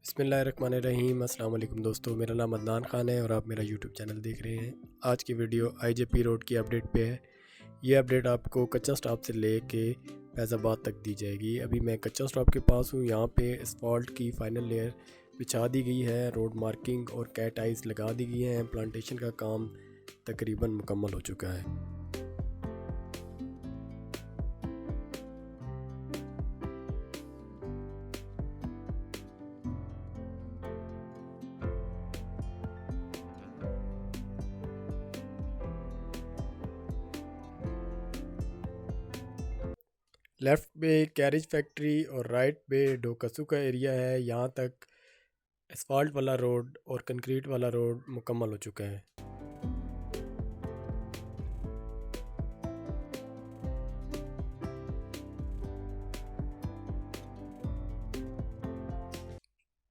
बिस्मिल्लाहिर्रहमानिर्रहीम। अस्सलाम वालेकुम दोस्तों, मेरा नाम अदनान ख़ान है और आप मेरा यूट्यूब चैनल देख रहे हैं। आज की वीडियो आईजेपी रोड की अपडेट पे है। ये अपडेट आपको कच्चा स्टॉप से लेके फैज़ाबाद तक दी जाएगी। अभी मैं कच्चा स्टॉप के पास हूँ। यहाँ पे एसफॉल्ट की फ़ाइनल लेयर बिछा दी गई है, रोड मार्किंग और कैट आइज़ लगा दी गई हैं। प्लांटेशन का काम तकरीबन मुकम्मल हो चुका है। लेफ़्ट पे कैरेज फैक्ट्री और राइट पे डोकसू का एरिया है। यहाँ तक एसफॉल्ट वाला रोड और कंक्रीट वाला रोड मुकम्मल हो चुका है।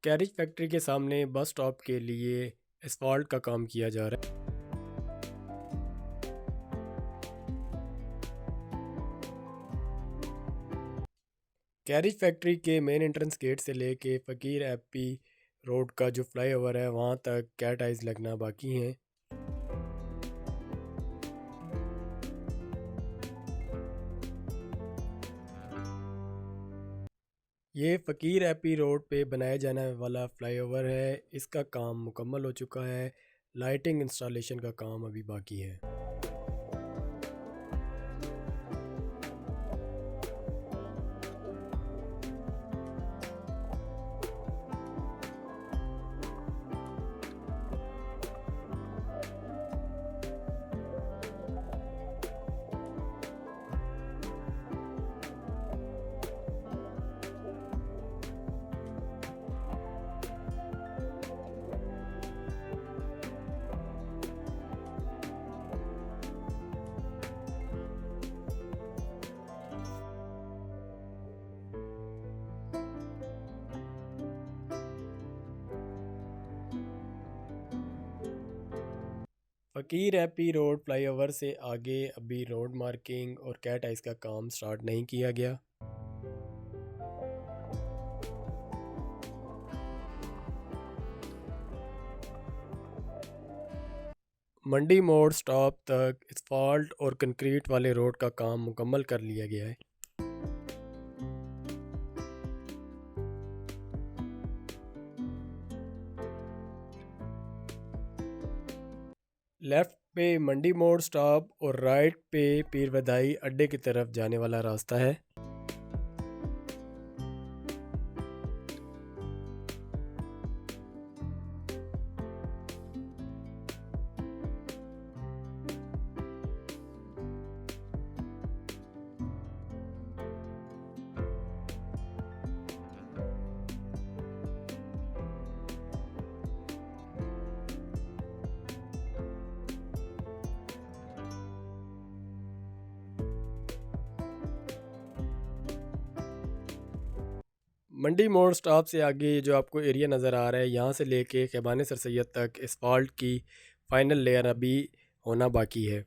कैरेज फैक्ट्री के सामने बस स्टॉप के लिए एसफॉल्ट का काम किया जा रहा है। कैरेज फैक्ट्री के मेन एंट्रेंस गेट से लेके फ़कीर एपी रोड का जो फ्लाईओवर है वहाँ तक कैट आइज़ लगना बाकी हैं। ये फ़कीर एपी रोड पे बनाया जाने वाला फ्लाईओवर है। इसका काम मुकम्मल हो चुका है। लाइटिंग इंस्टॉलेशन का काम अभी बाकी है। फ़कीर एपी रोड फ्लाईओवर से आगे अभी रोड मार्किंग और कैट आइज़ का काम स्टार्ट नहीं किया गया। मंडी मोड़ स्टॉप तक एसफॉल्ट और कंक्रीट वाले रोड का काम मुकम्मल कर लिया गया है। लेफ़्ट पे मंडी मोड़ स्टॉप और राइट पे पीर वदाई अड्डे की तरफ जाने वाला रास्ता है। मंडी मोड़ स्टॉप से आगे जो आपको एरिया नज़र आ रहा है, यहाँ से लेके खैबान सर सैयद तक एसफॉल्ट की फ़ाइनल लेयर अभी होना बाकी है।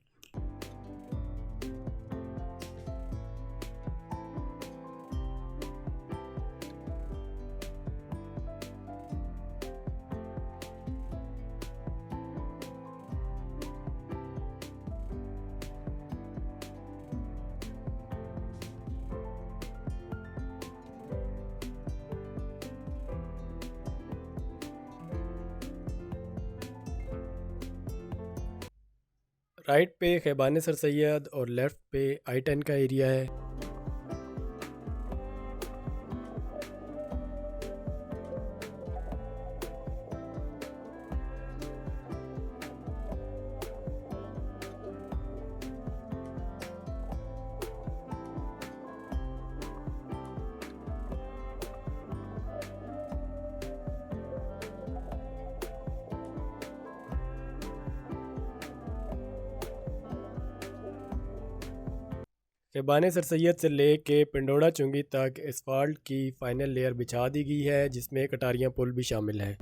राइट पे खैबान सर सैयद और लेफ़्ट पे I-10 का एरिया है। खैबान सर सैयद से लेके पिंडोड़ा चुंगी तक एसफॉल्ट की फ़ाइनल लेयर बिछा दी गई है, जिसमें कटारियाँ पुल भी शामिल है।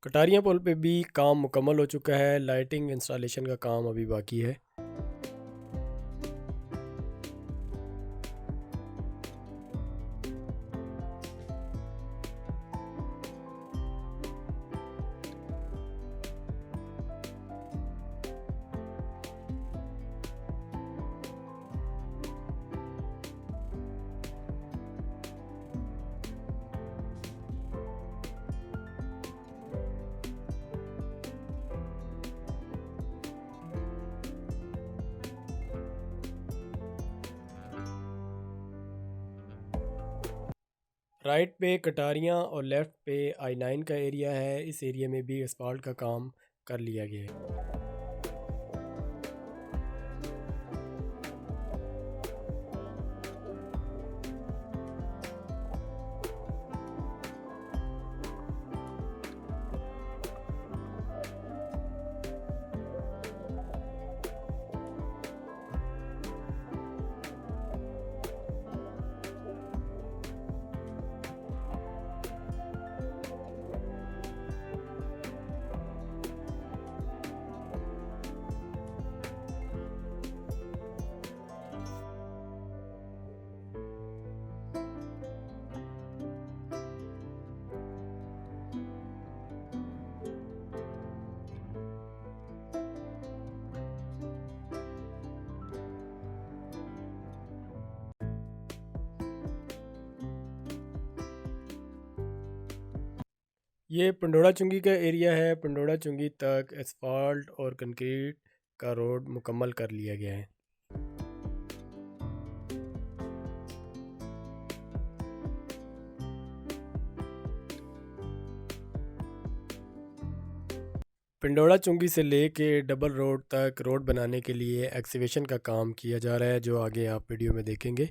कटारियाँ पुल पे भी काम मुकम्मल हो चुका है, लाइटिंग इंस्टॉलेशन का काम अभी बाकी है। राइट पे कटारियाँ और लेफ़्ट पे I9 का एरिया है। इस एरिया में भी असफाल्ट का काम कर लिया गया है। ये पंडोड़ा चुंगी का एरिया है। पंडोड़ा चुंगी तक एसफाल्ट और कंक्रीट का रोड मुकम्मल कर लिया गया है। पिंडोड़ा चुंगी से लेके डबल रोड तक रोड बनाने के लिए एक्सीवेशन का काम किया जा रहा है, जो आगे आप वीडियो में देखेंगे।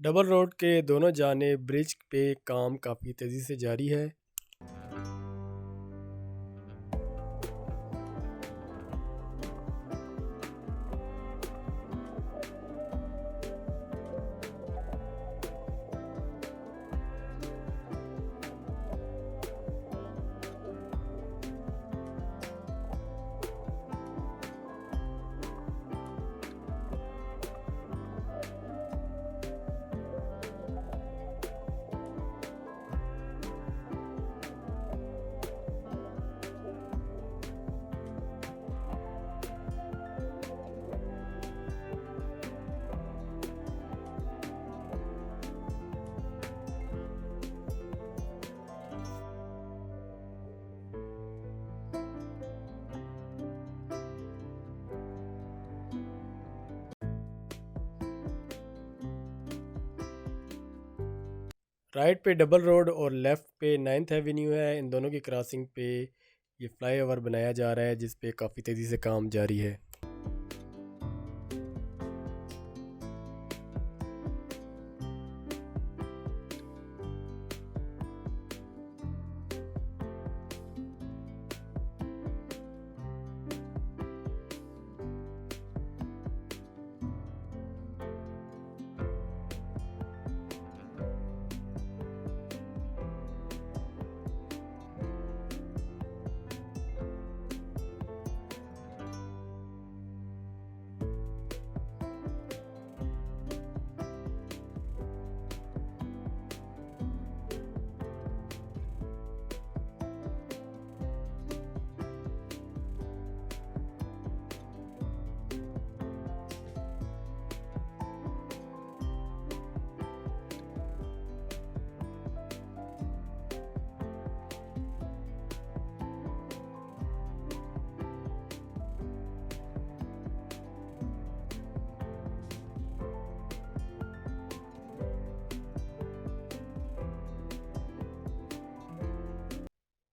डबल रोड के दोनों जानिब ब्रिज पे काम काफ़ी तेज़ी से जारी है। राइट पे डबल रोड और लेफ़्ट पे 9th एवेन्यू है। इन दोनों की क्रॉसिंग पे ये फ्लाईओवर बनाया जा रहा है, जिस पे काफ़ी तेज़ी से काम जारी है।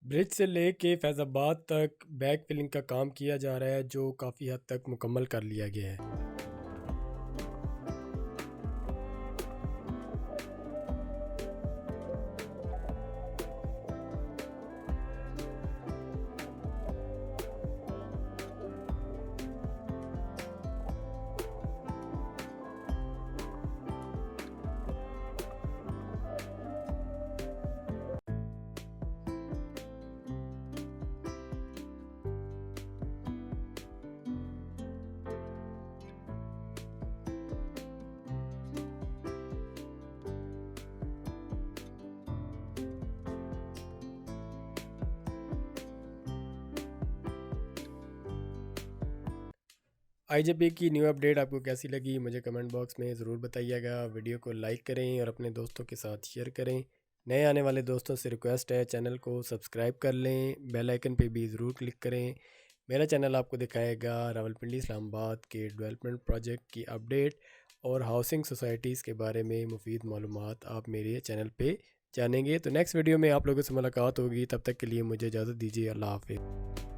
ब्रिज से लेके फैज़ाबाद तक बैक फिलिंग का काम किया जा रहा है, जो काफ़ी हद तक मुकम्मल कर लिया गया है। आईजेपी की न्यू अपडेट आपको कैसी लगी मुझे कमेंट बॉक्स में ज़रूर बताइएगा। वीडियो को लाइक करें और अपने दोस्तों के साथ शेयर करें। नए आने वाले दोस्तों से रिक्वेस्ट है चैनल को सब्सक्राइब कर लें, बेल आइकन पे भी ज़रूर क्लिक करें। मेरा चैनल आपको दिखाएगा रावलपिंडी इस्लामाबाद के डेवलपमेंट प्रोजेक्ट की अपडेट और हाउसिंग सोसाइटीज़ के बारे में मुफीद मालूमात आप मेरे चैनल पर जानेंगे। तो नेक्स्ट वीडियो में आप लोगों से मुलाकात होगी, तब तक के लिए मुझे इजाज़त दीजिए। अल्लाह हाफ़िज़।